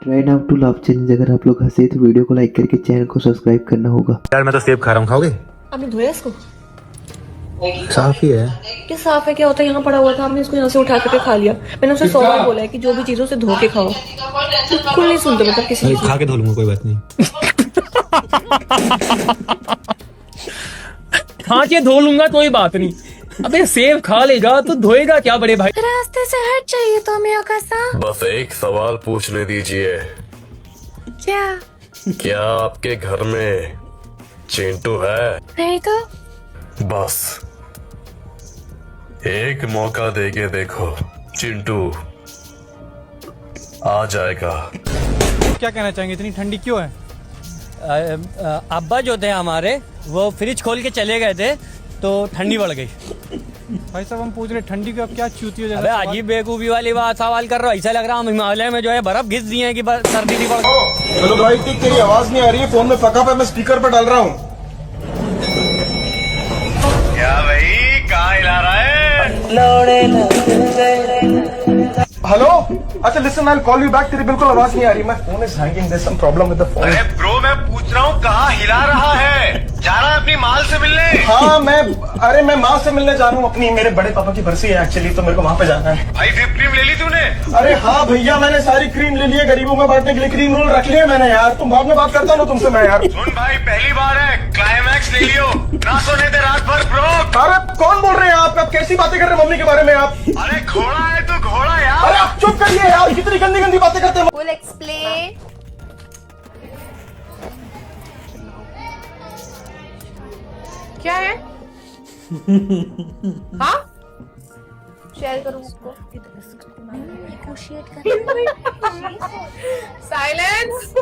Try now to love challenge. अगर आप लोग हंसे तो वीडियो को लाइक करके चैनल को सब्सक्राइब करना होगा। यार मैं तो सेब खा रहा हूँ, खाओगे? आपने धोया इसको? साफ ही है। क्या साफ है? क्या होता है? यहाँ पड़ा हुआ था, आपने इसको यहाँ से उठा करके खा लिया। मैंने उसे 100 बार बोला है कि जो भी चीजों से धो के खाओ। बिल्कुल नहीं सुनते मतलब किसी की। खा के धो लूंगा, कोई बात नहीं। खा के धो लूंगा कोई बात नहीं। अबे सेब खा लेगा तो धोएगा क्या बड़े भाई? रास्ते से हट जाइए तो मियाँ-का-सा। बस एक सवाल पूछने दीजिए, क्या आपके घर में चिंटू है? नहीं तो बस एक मौका देके देखो, चिंटू आ जाएगा। क्या कहना चाहेंगे, इतनी ठंडी क्यों है? अब्बा जो थे हमारे वो फ्रिज खोल के चले गए थे तो ठंडी बढ़ गई। भाई साहब हम पूछ रहे ठंडी का क्या चूती हो अबे अजीब बेवकूफी वाली बात सवाल कर रहा हूँ। ऐसा लग रहा है हम हिमालय में जो है बर्फ घिस दिए हैं कि सर्दी नहीं पड़ गई। हेलो भाई, तेरी आवाज नहीं आ रही है, फोन में पका पे मैं स्पीकर पे डाल रहा हूँ। क्या भाई, कहाँ हिला रहा है? हेलो, अच्छा listen, I will call you back. तेरी बिल्कुल आवाज नहीं आ रही। मैं phone is hanging, there some problem with the phone. अरे ब्रो, मैं पूछ रहा हूँ कहाँ हिला रहा है? जा रहा है अपनी माल से मिलने? हाँ मैं माँ से मिलने जा रहा हूँ अपनी। मेरे बड़े पापा की बरसी है एक्चुअली, तो मेरे को वहाँ पे जाना है। भाई व्हिप क्रीम ले ली तूने? अरे हाँ भैया, मैंने सारी क्रीम ले ली है, गरीबों में बांटने के लिए क्रीम रोल रख लिए मैंने यार। तुम बाद में बात करता हूँ तुमसे मैं यार। सुन भाई, पहली बार है, क्लाइमैक्स ले लियो, ना सोने दे रात भर ब्रो। अरे कौन बोल रहे हैं आप कैसी बातें कर रहे हैं मम्मी के बारे में आप? अरे घोड़ा है तू, घोड़ा यार। अरे आप चुप करिए यार, कितनी गंदी गंदी बातें करते हैं। Full explain. क्या है? हाँ? शेयर करूँ उसको। साइलेंस।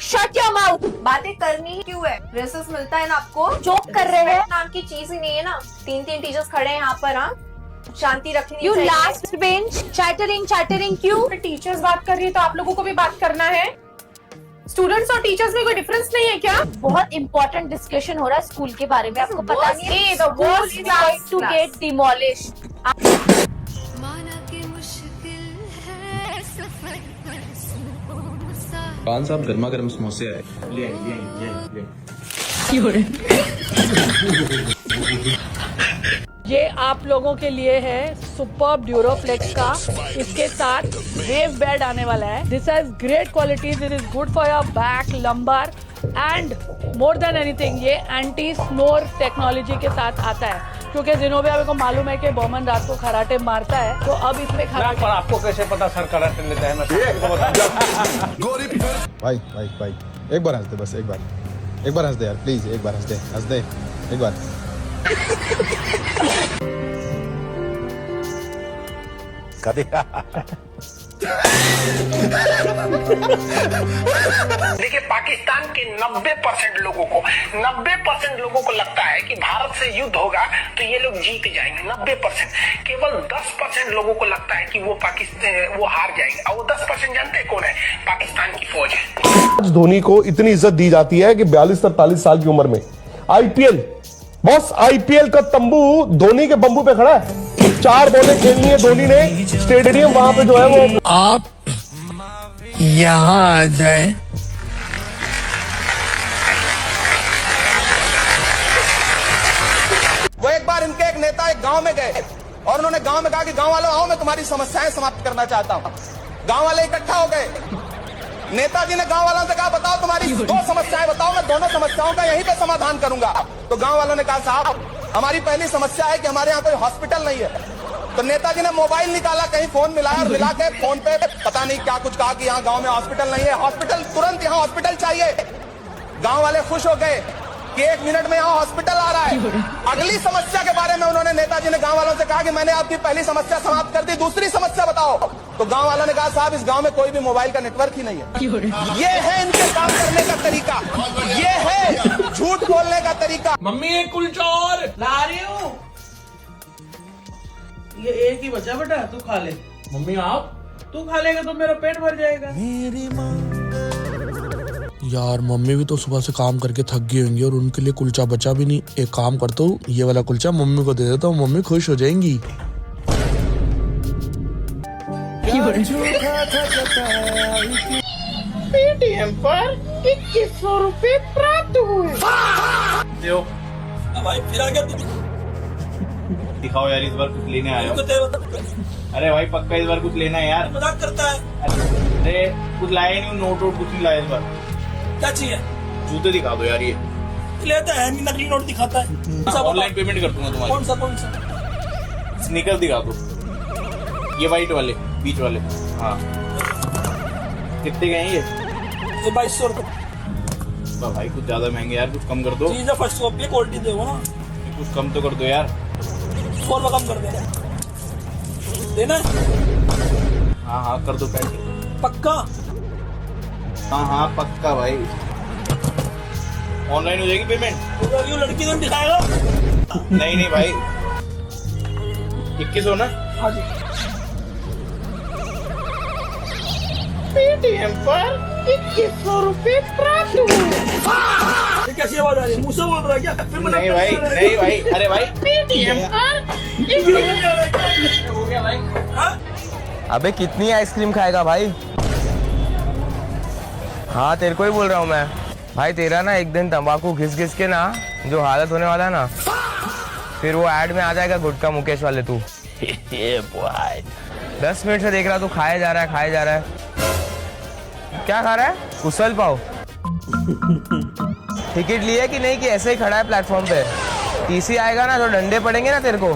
Shut your mouth. बातें करनी क्यों है? ड्रेसेस मिलता है ना आपको? जोक कर रहे हैं? नाम की चीज ही नहीं है ना। 3 टीचर्स खड़े हैं यहाँ पर। हाँ, शांति रखनी You चाहिए। last bench. Chattering क्यों? टीचर्स बात कर रही है तो आप लोगों को भी बात करना है। स्टूडेंट्स और टीचर्स में कोई डिफरेंस नहीं है क्या? बहुत इंपॉर्टेंट डिस्कशन हो रहा है स्कूल के बारे में, आपको पता नहीं है? The worst class to get demolished. Khan साहब गर्मा गर्म समोसे आए। ये आप लोगों के लिए है सुपर्ब ड्यूरोफ्लेक्स का। इसके साथ वेव बेड आने वाला है। This has great qualities, it is good for your back, lumbar and more than anything ये एंटी स्नोर टेक्नोलॉजी के साथ आता है। क्योंकि जिनोबिया को मालूम है कि बॉमन रात को खराटे मारता है, तो अब इसमें खराटे। पर आपको कैसे पता सर कराटे लेता है? भाई एक बार हंस दे, बस एक बार हंस दे यार, प्लीज एक बार हंस दे एक बार। देखिए, पाकिस्तान के 90% लोगों को लगता है कि भारत से युद्ध होगा तो ये लोग जीत जाएंगे। 90%। केवल 10% लोगों को लगता है कि वो पाकिस्तान वो हार जाएंगे। और वो 10% जानते हैं कौन है? पाकिस्तान की फौज है। धोनी को इतनी इज्जत दी जाती है कि 42-43 साल की उम्र में आईपीएल का तंबू धोनी के बंबू पे खड़ा है। 4 बॉलें खेलनी है धोनी ने, स्टेडियम वहां पे जो है वो। आप यहाँ आ जाए। वो एक बार इनके एक नेता एक गांव में गए और उन्होंने गांव में कहा कि गांव वालों आओ, मैं तुम्हारी समस्याएं समाप्त करना चाहता हूं। गांव वाले इकट्ठा हो गए। नेताजी ने गांव वालों से कहा, बताओ तुम्हारी 2 समस्याएं बताओ, मैं दोनों समस्याओं का यहीं पे समाधान करूंगा। तो गांव वालों ने कहा, साहब हमारी पहली समस्या है कि हमारे यहाँ कोई हॉस्पिटल नहीं है। तो नेताजी ने मोबाइल निकाला, कहीं फोन मिलाया और मिला के फोन पे पता नहीं क्या कुछ कहा कि यहाँ गांव में हॉस्पिटल नहीं है, हॉस्पिटल तुरंत यहाँ हॉस्पिटल चाहिए। गांव वाले खुश हो गए कि 1 मिनट में यहाँ हॉस्पिटल आ रहा है। अगली समस्या के बारे में उन्होंने नेताजी ने गांव वालों से कहा कि मैंने आपकी पहली समस्या समाप्त कर दी, दूसरी समस्या बताओ। तो गांव वालों ने कहा, साहब इस गांव में कोई भी मोबाइल का नेटवर्क ही नहीं है। ये है इनके काम करने का तरीका, ये है झूठ बोलने का तरीका। मम्मी एक कुलचा और ला रही हूँ। ये एक ही बचा बेटा, तू खा ले। मम्मी आप तू खा लेगा तो मेरा पेट भर जाएगा। यार मम्मी भी तो सुबह से काम करके थक गई होंगी और उनके लिए कुलचा बचा भी नहीं। एक काम करता हूँ, ये वाला कुलचा मम्मी को दे देता हूँ, मम्मी खुश हो जाएंगी। पेटीएम पर 2100 रुपए प्राप्त हुए। भाई फिर आ गया दिखाओ यार, इस बार कुछ लेने आया हो। अरे भाई पक्का इस बार कुछ लेना है यार। मजाक करता है। अरे कुछ लाया ही नहीं, नोट वोट कुछ नहीं लाया इस बार। क्या चाहिए? जूते दिखा दो यार। ये लेता है, नकली नोट दिखाता है। ऑनलाइन पेमेंट कर दूंगा तुम्हारी। कौन सा? स्नीकर दिखा दो, ये वाइट वाले बीच वाले। हाँ कितने के हैं ये? 2200 रुपए। भाई कुछ ज्यादा महंगे यार, कुछ कम कर दो। चीज फर्स्ट कॉपी है, क्वालिटी दो ना। कुछ कम तो कर दो यार। 100 रुपए कम कर देना है। हाँ कर दो पैसे। पक्का? हाँ पक्का भाई। ऑनलाइन हो जाएगी पेमेंट? लड़की तो दिखाएगा। नहीं भाई 2100 ना? हाँ जी। पेटीएम पर 2100 रुपए प्राप्त हुए। कैसी आवाज आ रही है? मुंह से बोल रहा है क्या? नहीं भाई। अरे भाई पेटीएम पर हो गया भाई। अबे कितनी आइसक्रीम खाएगा भाई? हाँ तेरे को ही बोल रहा हूँ मैं भाई। तेरा ना एक दिन तंबाकू घिस के ना जो हालत होने वाला है ना, फिर वो ऐड में आ जाएगा गुटखा मुकेश वाले तू। 10 मिनट से देख रहा तू खाया जा रहा है। क्या खा रहा है? उसल पाव। टिकट लिए कि नहीं कि ऐसे ही खड़ा है प्लेटफॉर्म पे? टीसी आएगा ना तो डंडे पड़ेंगे ना तेरे को।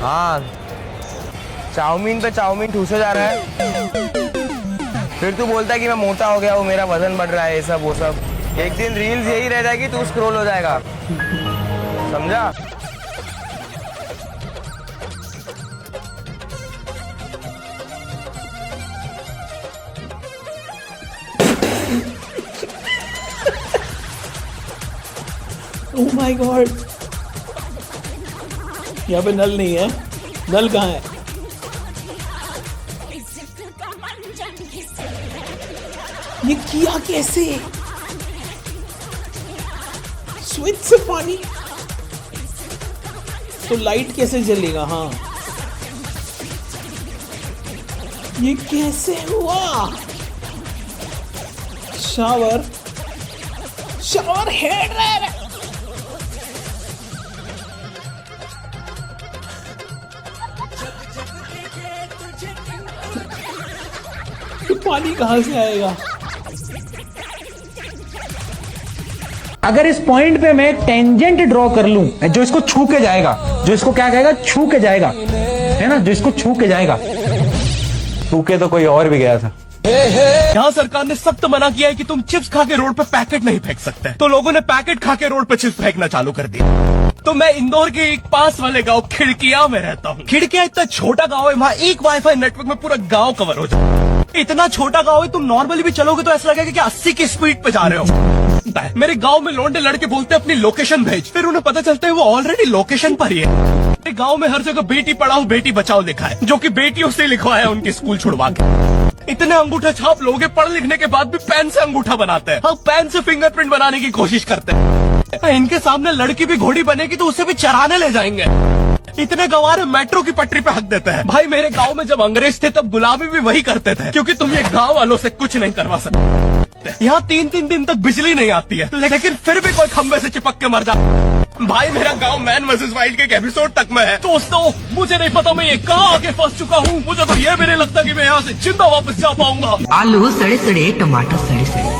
हाँ चाउमीन पे चाउमीन ठूसे जा रहा है। फिर तू बोलता है कि मैं मोटा हो गया हूँ, मेरा वजन बढ़ रहा है, ये सब वो सब। एक दिन रील्स यही रह जाएगी, तू स्क्रॉल हो जाएगा, समझा? ओह माय गॉड, यहाँ पे नल नहीं है। नल कहाँ है? ये किया कैसे? स्विच से पानी तो लाइट कैसे जलेगा? हाँ ये कैसे हुआ? शावर हेड तो पानी कहाँ से आएगा? अगर इस पॉइंट पे मैं टेंजेंट ड्रॉ कर लूं जो इसको छू के जाएगा, जो इसको क्या कहेगा, छू के जाएगा, है ना, जो इसको छू के जाएगा। छू के तो कोई और भी गया था। यहाँ सरकार ने सख्त मना किया है कि तुम चिप्स खा के रोड पे पैकेट नहीं फेंक सकते, तो लोगों ने पैकेट खा के रोड पे चिप्स फेंकना चालू कर दिया। तो मैं इंदौर के एक पास वाले गांव खिड़किया में रहता हूँ। खिड़किया इतना छोटा गांव है, वहाँ एक वाईफाई नेटवर्क में पूरा गांव कवर हो जाए। इतना छोटा गांव है, तुम नॉर्मली भी चलोगे तो ऐसा लगेगा कि 80 की स्पीड पे जा रहे हो। मेरे गांव में लौंडे लड़के बोलते हैं अपनी लोकेशन भेज, फिर उन्हें पता चलता है वो ऑलरेडी लोकेशन पर ही है। मेरे गांव में हर जगह बेटी पढ़ाओ बेटी बचाओ लिखा है, जो कि बेटियों से लिखवाया उनके स्कूल छुड़वा के। इतने अंगूठा छाप लोग पढ़ लिखने के बाद भी पेन से अंगूठा बनाते हैं। हाँ, पेन से फिंगरप्रिंट बनाने की कोशिश करते हैं। इनके सामने लड़की भी घोड़ी बनेगी तो उसे भी चराने ले जाएंगे। इतने गंवार मेट्रो की पटरी पे हक देते हैं। भाई मेरे गांव में जब अंग्रेज थे तब गुलामी भी वही करते थे, क्योंकि तुम ये गांव वालों से कुछ नहीं करवा सकते। यहाँ 3-3 दिन तक बिजली नहीं आती है, लेकिन फिर भी कोई खंबे से चिपक के मर जाता। भाई मेरा गांव मैन वर्सेस वाइल्ड के एक एपिसोड तक में है। दोस्तों मुझे नहीं पता मैं ये कहाँ आके फंस चुका हूँ। मुझे तो ये भी नहीं लगता कि मैं यहाँ से जिंदा वापस जा पाऊंगा। आलू सड़े सड़े टमाटर सड़े सड़े,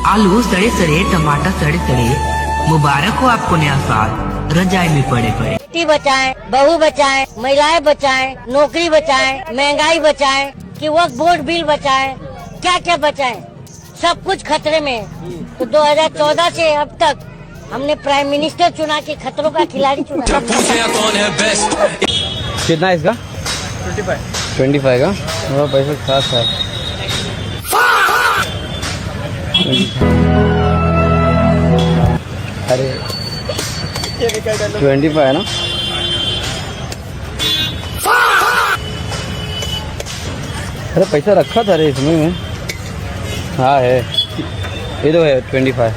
आलू सड़े सड़े टमाटर सड़े सड़े। मुबारक हो आपको नया साल, रजाई में पड़े पड़े। बेटी बचाएं, बहू बचाएं, महिलाएं बचाएं, नौकरी बचाएं, महंगाई बचाएं, कि वक्त बोर्ड बिल बचाएं, क्या क्या बचाएं, सब कुछ खतरे में है। तो 2014 से अब तक हमने प्राइम मिनिस्टर चुना के खतरों का खिलाड़ी चुना। कितना इसका? 25 का। पैसा खास है। अरे 25 है ना? अरे पैसा रखा था रे इसमें मैं। हाँ है, ये तो है 25।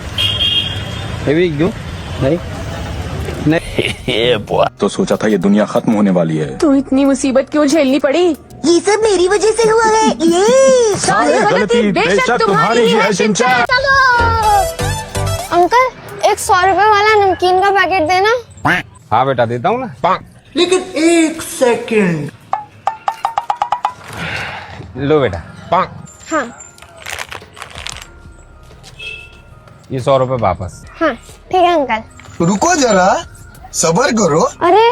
ये भी क्यों नहीं? तो सोचा था ये दुनिया खत्म होने वाली है। तो इतनी मुसीबत क्यों झेलनी पड़ी? ये सब मेरी वजह से हुआ है। ये सारी गलती बेशक तुम्हारी ही है शिनचैन। अंकल 100 रुपए वाला नमकीन का पैकेट देना। हाँ बेटा देता हूँ ना, लेकिन 1 सेकंड। लो बेटा। हाँ ये 100 रुपए वापस। हाँ ठीक है अंकल। रुको जरा, सबर करो। अरे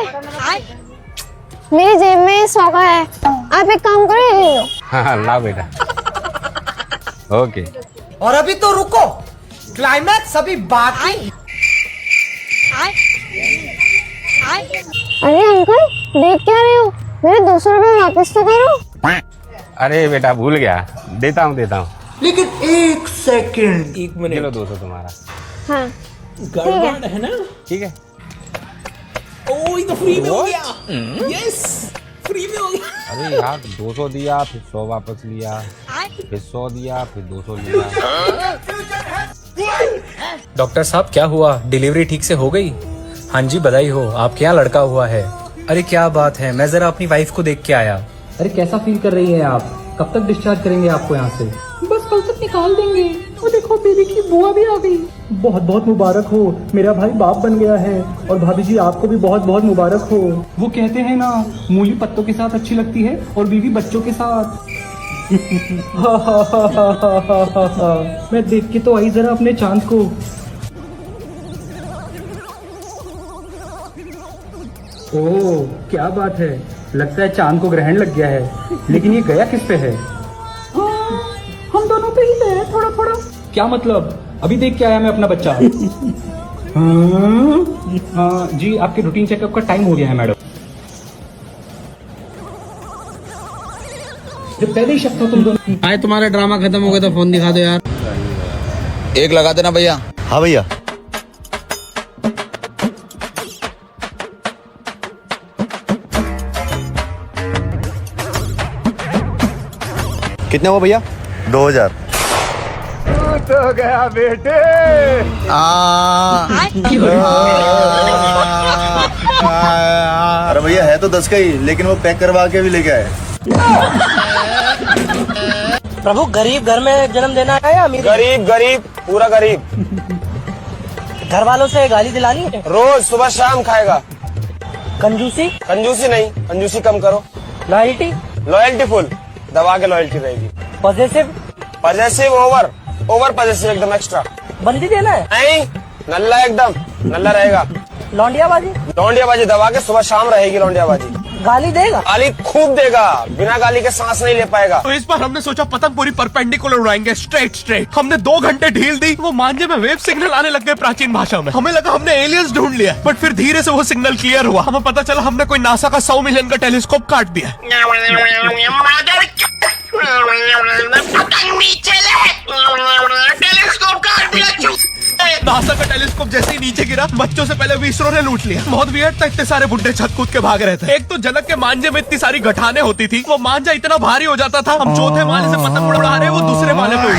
मेरी जेब में 100 का है, आप एक काम करो ये ले लो। हाँ ला बेटा। ओके। और अभी तो रुको, क्लाइमैक्स अभी बाकी। अरे अंकल देख क्या रहे हो, मेरे 200 रुपए वापस तो करो। अरे बेटा भूल गया, देता हूँ। लेकिन 1 सेकंड। 1 मिनट। किलो 200 तुम्हारा। हाँ गड़बड़ है ना? ठीक है। ओ ये तो फ्री में हो गया। यस फ्री में हो गया। अरे यार 200 दिया, फिर 100 वापस लिया, फिर 100 दिया, फिर 200 लिया। डॉक्टर साहब क्या हुआ, डिलीवरी ठीक से हो गई? हाँ जी बधाई हो, आपके यहाँ लड़का हुआ है। अरे क्या बात है, मैं जरा अपनी वाइफ को देख के आया। अरे कैसा फील कर रही है आप? कब तक डिस्चार्ज करेंगे आपको यहाँ से? बस कल तक निकाल देंगे। और देखो बेबी की बुआ भी आ गई। बहुत बहुत मुबारक हो, मेरा भाई बाप बन गया है। और भाभी जी आपको भी बहुत बहुत मुबारक हो। वो कहते हैं ना, मूली पत्तों के साथ अच्छी लगती है और बीवी बच्चों के साथ। मैं देख के तो आई जरा अपने चांद को। ओह क्या बात है, लगता है चांद को ग्रहण लग गया है। लेकिन ये गया किस पे है? हम दोनों पे ही है थोड़ा थोड़ा। क्या मतलब? अभी देख के आया मैं अपना बच्चा। जी आपके रूटीन चेकअप का टाइम हो गया है मैडम। जब पहले ही शक था तुम दोनों। आए तुम्हारा ड्रामा खत्म हो गया तो फोन दिखा दो यार। एक लगा देना भैया। हाँ भैया। कितने हुआ भैया? 2000। तो गया बेटे। अरे भैया है तो 10 का ही, लेकिन वो पैक करवा के भी लेके आए। प्रभु गरीब घर में जन्म देना है या अमीर? गरीब पूरा गरीब। घर वालों से गाली दिलानी है? रोज सुबह शाम खाएगा। कंजूसी नहीं, कंजूसी कम करो। लॉयल्टी फुल, दबा के लॉयल्टी रहेगी। पॉजेसिव ओवर पॉजेसिव, एकदम एक्स्ट्रा। बंदी देना है? नहीं, नल्ला एकदम नल्ला रहेगा। लौंडियाबाजी दबा के सुबह शाम रहेगी लौंडियाबाजी। गाली देगा? गाली खूब देगा, बिना गाली के सांस नहीं ले पाएगा। तो इस बार हमने सोचा पतंग पूरी परपेंडिकुलर उड़ाएंगे, स्ट्रेट। हमने 2 घंटे ढील दी, वो मांझे में वेव सिग्नल आने लग गए प्राचीन भाषा में। हमें लगा हमने एलियंस ढूंढ लिया, बट फिर धीरे से वो सिग्नल क्लियर हुआ। हमें पता चला हमने कोई नासा का 100 मिलियन का टेलीस्कोप काट दिया। नासा का टेलीस्कोप जैसे ही नीचे गिरा, बच्चों से पहले विसरो ने लूट लिया। बहुत वियर्ड था, इतने सारे बुड्ढे छत कूद के भाग रहे थे। एक तो जनक के मांझे में इतनी सारी गठाने होती थी, वो मांझा इतना भारी हो जाता था, हम चौथे माले से पतंग उड़ा रहे, वो दूसरे माले पे।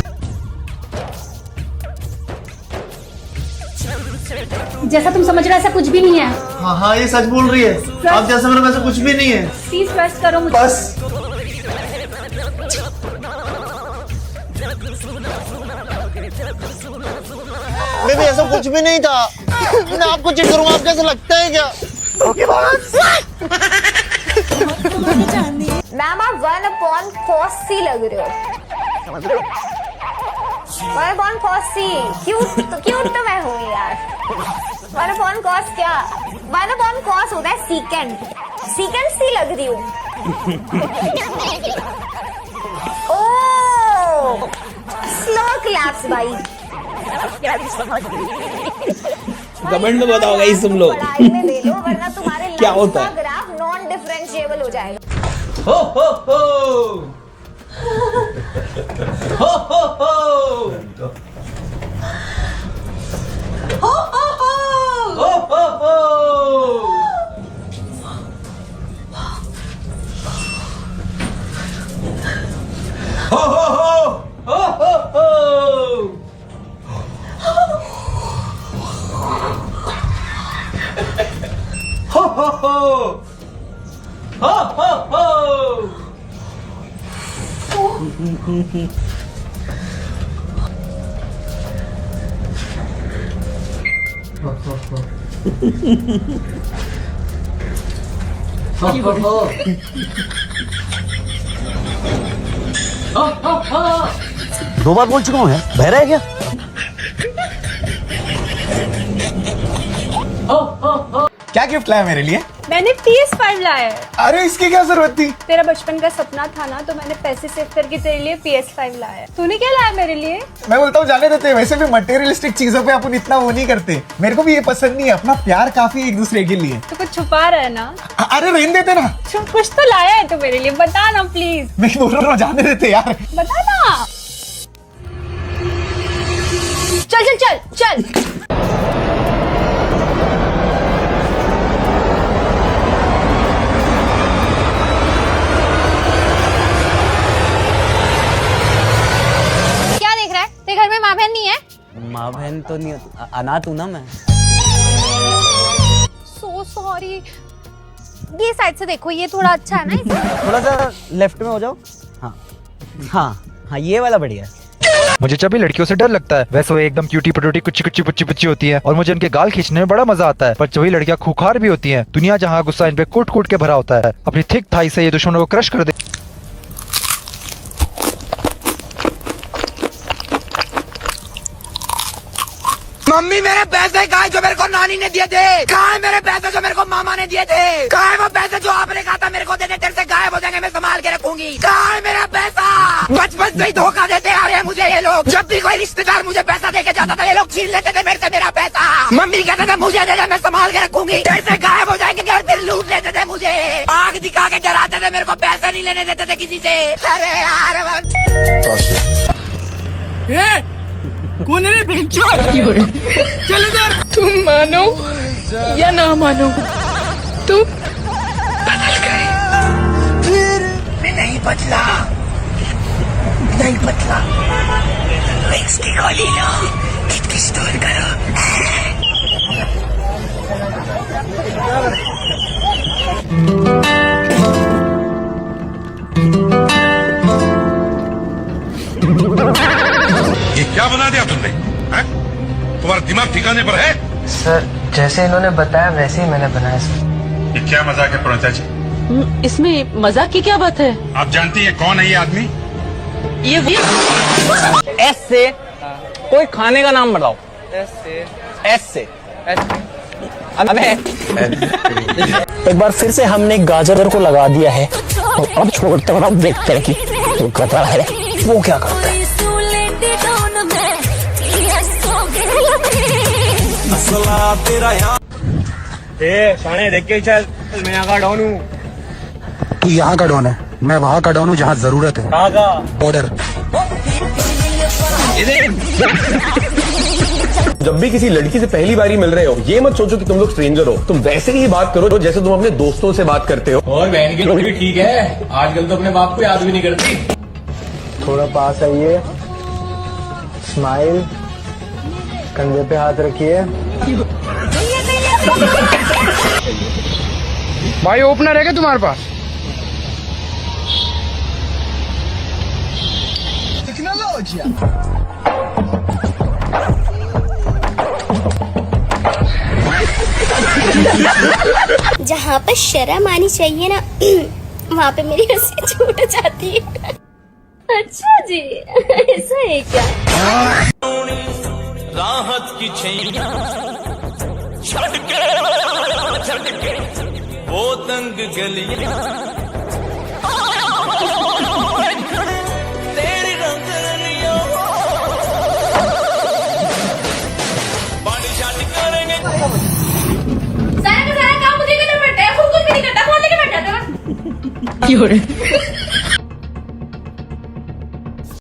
जैसा तुम समझ रहे हो ऐसा कुछ भी नहीं है। हाँ ये सच बोल रही है। आप जैसा मेरे वैसा कुछ भी नहीं है। प्लीज ट्रस्ट करो मुझे। बस बेबी ऐसा कुछ भी नहीं था। मैं आपको चीट करूंगा, आप कैसे लगता है क्या? Okay boss. मैम आप 1/cos C लग रहे हो। 1/cos C क्यूट तो मैं हूँ यार। 1/cos क्या? 1/cos होता है सेकंड C लग रही हूँ। ओह स्लो क्लैप्स भाई। कमेंट में बताओ गाइस तुम लोग में दे लो, वरना तुम्हारे क्या होता है? ग्राफ नॉन डिफरेंशिएबल हो जाएगा। हो हो हो हो हो हो हो हो हो। दो बार बोल चुका हूँ यार, बहरा है क्या? क्या गिफ्ट लाया मेरे लिए? मैंने PS5 लाया है। अरे इसकी क्या जरूरत थी? तेरा बचपन का सपना था ना, तो मैंने पैसे सेव करके तेरे लिए PS5 लाया है। तूने क्या लाया मेरे लिए? मैं बोलता हूँ जाने देते, वैसे भी मटेरियलिस्टिक चीजों पे अपन इतना वो नहीं करते। मेरे को भी ये पसंद नहीं है, अपना प्यार काफी एक दूसरे के लिए। तो कुछ छुपा रहा है ना? अरे रहने देते ना। कुछ तो लाया है तू मेरे लिए, बता ना प्लीज। मैं बोल रहा हूँ जाने देते यार। बता ना। चल चल चल चल। घर में माँ बहन नहीं है? माँ बहन तो नहीं, अनाथ हूँ ना मैं। So sorry। ये साइड से देखो, ये थोड़ा अच्छा है ना। थोड़ा सा लेफ्ट में हो जाओ। हाँ हाँ हाँ, ये वाला बढ़िया है। मुझे जब भी लड़कियों से डर लगता है, वैसे वो एकदम क्यूटी पटूटी कुच्ची कुच्ची पुच्ची पुच्ची होती है और मुझे उनके गाल खींचने में बड़ा मजा आता है। पर वही लड़कियां खूंखार भी होती हैं। दुनिया जहाँ गुस्सा इन पे कूट कूट के भरा होता है, अपनी थिक थाई से ये दुश्मनों को क्रश कर दे। मम्मी मेरे पैसे कहाँ जो मेरे को नानी ने दिए थे? कहाँ है मेरे पैसे जो मेरे को मामा ने दिए थे? कहाँ है वो पैसे जो आपने कहा था मेरे को दे दे, तेरे से गायब हो जाएंगे, मैं संभाल के रखूंगी। कहाँ है मेरा पैसा? बचपन से ही धोखा देते आ रहे हैं मुझे ये लोग। जब भी कोई रिश्तेदार मुझे पैसा दे के जाता था, ये लोग छीन लेते थे मेरे से मेरा पैसा। मम्मी कहते थे मुझे दे दे, मैं संभाल के रखूंगी। तेरे से गायब हो जाएंगे, घर फिर लूट लेते थे मुझे। आग दिखा के डराते थे, मेरे को पैसे नहीं लेने देते थे किसी से। अरे यार कौन है रे? चल इधर। तुम मानो या ना मानो, तुम बदल गए। मैं नहीं बदला, नहीं बदला। इसकी गोली लो, इसकी स्टोर करो। ये क्या बना दिया तुमने? तुम्हारा दिमाग ठिकाने पर है? सर जैसे इन्होंने बताया वैसे ही मैंने बनाया सर। ये क्या मजाक है प्रणता जी? इसमें मजाक की क्या बात है? आप जानती हैं कौन है ये आदमी? ये एस से कोई खाने का नाम बताओ। एस से एक बार फिर से हमने गाजर को लगा दिया है, तो अब छोड़ते हैं, अब देखते हैं कि वो गधा है वो क्या करता है। शाने देख के चल, मैं यहाँ का डॉन हूँ। तू यहाँ का डॉन है, मैं वहाँ का डॉन हूँ जहाँ जरूरत है। बॉर्डर। जब भी किसी लड़की से पहली बारी मिल रहे हो, ये मत सोचो कि तुम लोग स्ट्रेंजर हो। तुम वैसे ही बात करो जैसे तुम अपने दोस्तों से बात करते हो। और बहन की लोग भी ठीक है, आजकल तो अपने बाप को याद भी नहीं करती। थोड़ा पास आइए, स्माइल, कंधे पे हाथ रखिए। भाई ओपनर है क्या तुम्हारे पास? जहाँ पर शर्म आनी चाहिए ना, वहाँ पे मेरी हंसी छूट जाती है। अच्छा जी, ऐसा है क्या? राहत की छैया छड़ के वो तंग गलियां तेरी रंगनियों बड़ी शादी करेंगे। सारा का सारा काम मुझे करना पड़ता है, खुद कुछ भी नहीं करता, फोन लेके बैठ जाता है बस। क्यों रे?